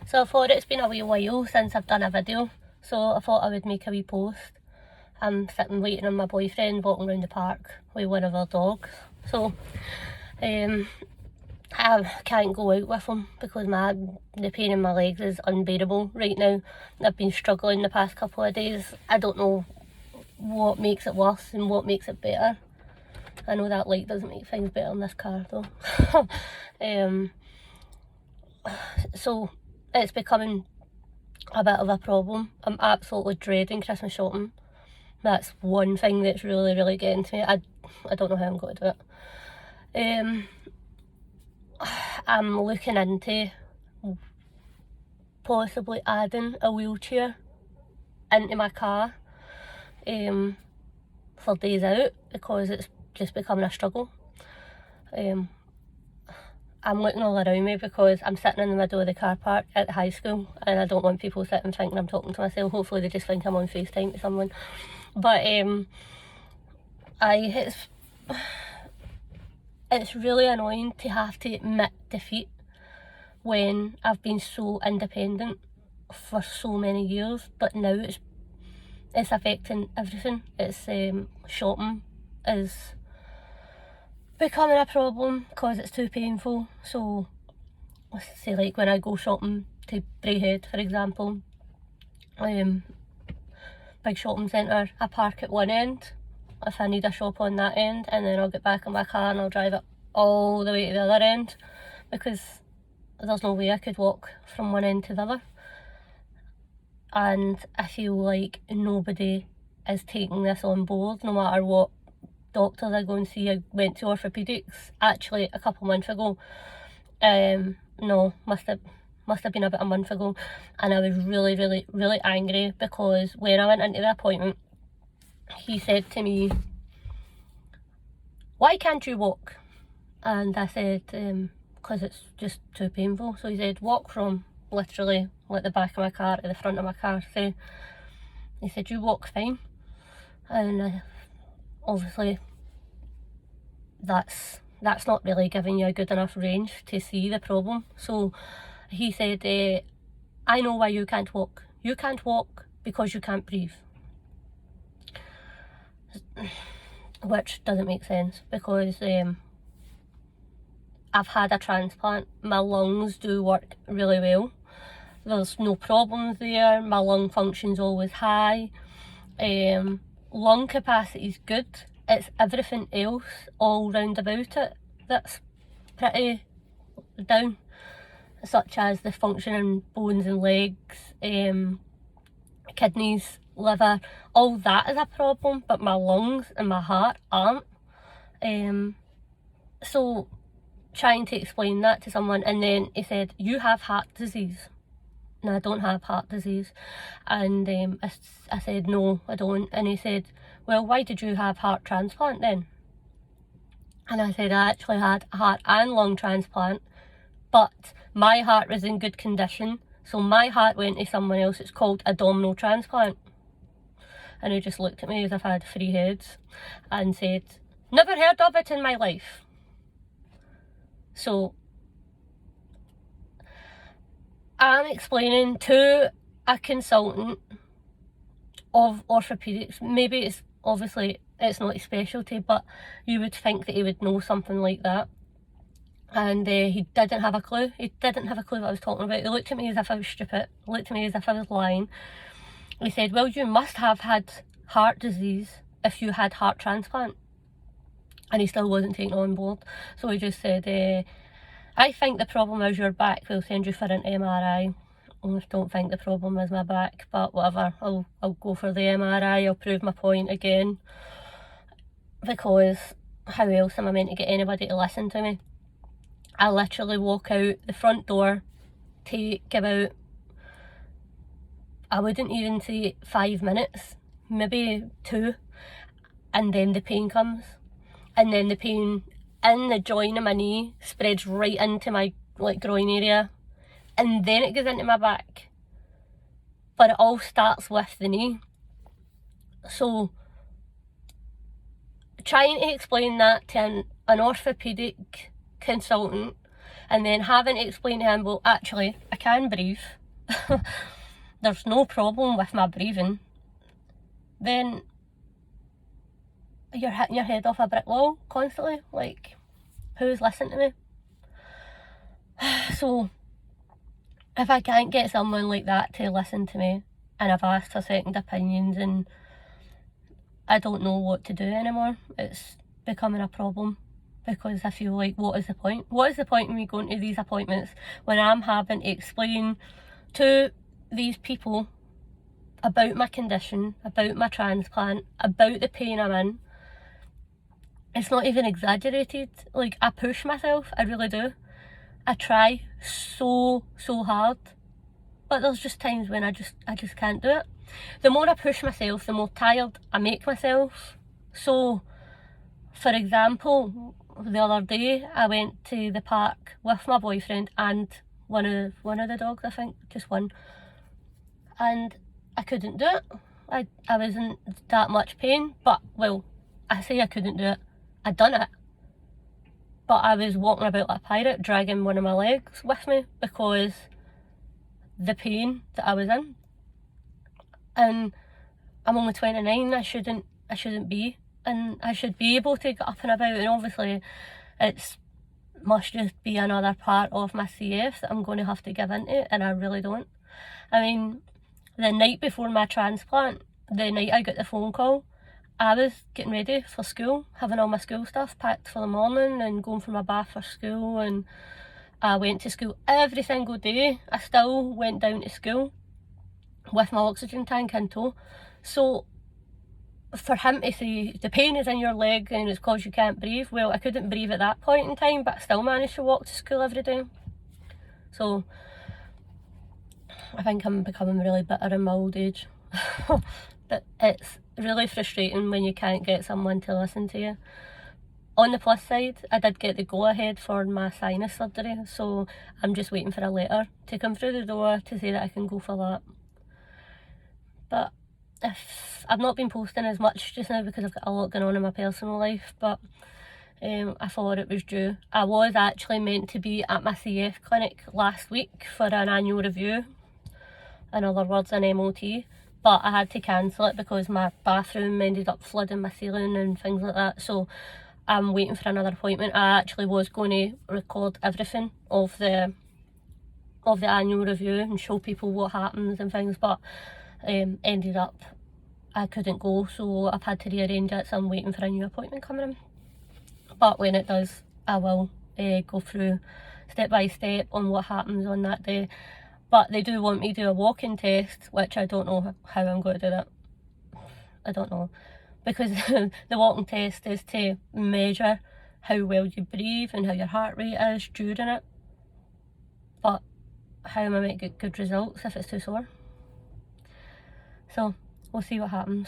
So I thought it's been a wee while since I've done a video, so I thought I would make a wee post. I'm sitting waiting on my boyfriend walking around the park with one of our dogs. So I can't go out with him because the pain in my legs is unbearable right now. I've been struggling the past couple of days. I don't know what makes it worse and what makes it better. I know that light doesn't make things better in this car though. So it's becoming a bit of a problem. I'm absolutely dreading Christmas shopping. That's one thing that's really getting to me. I don't know how I'm going to do it. I'm looking into possibly adding a wheelchair into my car for days out because it's just becoming a struggle. I'm looking all around me because I'm sitting in the middle of the car park at the high school and I don't want people sitting thinking I'm talking to myself. Hopefully they just think I'm on FaceTime to someone. But it's really annoying to have to admit defeat when I've been so independent for so many years, but now it's affecting everything. It's shopping is becoming a problem because it's too painful. So let's say like when I go shopping to Braehead, for example, big shopping centre, I park at one end if I need a shop on that end, and then I'll get back in my car and I'll drive it all the way to the other end because there's no way I could walk from one end to the other. And I feel like nobody is taking this on board, no matter what doctors I go and see. I went to orthopaedics actually a couple months ago. No, must have been about a month ago, and I was really angry because when I went into the appointment, he said to me, "Why can't you walk?" And I said, because it's just too painful. So he said, "Walk from literally like the back of my car to the front of my car." So he said, "You walk fine." And obviously that's not really giving you a good enough range to see the problem. So he said, "I know why you can't walk. You can't walk because you can't breathe." Which doesn't make sense because I've had a transplant. My lungs do work really well. There's no problems there. My lung function's always high. Lung capacity's good. It's everything else all round about it that's pretty down, such as the functioning bones and legs, kidneys, liver, all that is a problem, but my lungs and my heart aren't. So trying to explain that to someone, and then he said, "You have heart disease." And I don't have heart disease. And I said, "No, I don't." And he said, "Well, why did you have heart transplant then?" And I said, "I actually had a heart and lung transplant, but my heart was in good condition, so my heart went to someone else. It's called abdominal transplant." And he just looked at me as if I had 3 heads and said, "Never heard of it in my life." So I'm explaining to a consultant of orthopaedics. Maybe it's obviously it's not his specialty, but you would think that he would know something like that. And he didn't have a clue. He didn't have a clue what I was talking about. He looked at me as if I was stupid. He looked at me as if I was lying. He said, "Well, you must have had heart disease if you had heart transplant." And he still wasn't taking it on board. So he just said, "I think the problem is your back. We'll send you for an MRI." I don't think the problem is my back, but whatever. I'll go for the MRI. I'll prove my point again. Because how else am I meant to get anybody to listen to me? I literally walk out the front door, take about, I wouldn't even say 5 minutes, maybe 2, and then the pain comes. And then the pain in the joint of my knee spreads right into my groin area, and then it goes into my back. But it all starts with the knee. So trying to explain that to an orthopaedic consultant and then having to explain to him, well, actually, I can breathe. There's no problem with my breathing. Then you're hitting your head off a brick wall constantly. Like, who's listening to me? So, if I can't get someone like that to listen to me, and I've asked for second opinions, and I don't know what to do anymore, it's becoming a problem, because I feel like, what is the point? What is the point in me going to these appointments when I'm having to explain to these people about my condition, about my transplant, about the pain I'm in? It's not even exaggerated. Like, I push myself, I really do. I try so hard, but there's just times when I just can't do it. The more I push myself, the more tired I make myself. So, for example, the other day I went to the park with my boyfriend and one of the dogs, I think, just one, and I couldn't do it. I was in that much pain, but, well, I say I couldn't do it, I'd done it, but I was walking about like a pirate, dragging one of my legs with me because the pain that I was in. And I'm only 29, I shouldn't be, and I should be able to get up and about, and obviously it's must just be another part of my CF that I'm going to have to give into, and I really don't. I mean, the night before my transplant, the night I got the phone call, I was getting ready for school, having all my school stuff packed for the morning and going for my bath for school, and I went to school every single day. I still went down to school with my oxygen tank in tow. So for him to say the pain is in your leg and it's because you can't breathe, well, I couldn't breathe at that point in time, but I still managed to walk to school every day. So I think I'm becoming really bitter in my old age. But it's really frustrating when you can't get someone to listen to you. On the plus side, I did get the go-ahead for my sinus surgery, so I'm just waiting for a letter to come through the door to say that I can go for that. But if I've not been posting as much just now because I've got a lot going on in my personal life, but I thought it was due. I was actually meant to be at my CF clinic last week for an annual review, in other words, an MOT, but I had to cancel it because my bathroom ended up flooding my ceiling and things like that. So I'm waiting for another appointment. I actually was going to record everything of the annual review and show people what happens and things, but ended up I couldn't go, so I've had to rearrange it, so I'm waiting for a new appointment coming in. But when it does, I will go through step by step on what happens on that day. But they do want me to do a walking test, which I don't know how I'm going to do that. I don't know. Because the walking test is to measure how well you breathe and how your heart rate is during it. But how am I going to get good results if it's too sore? So we'll see what happens.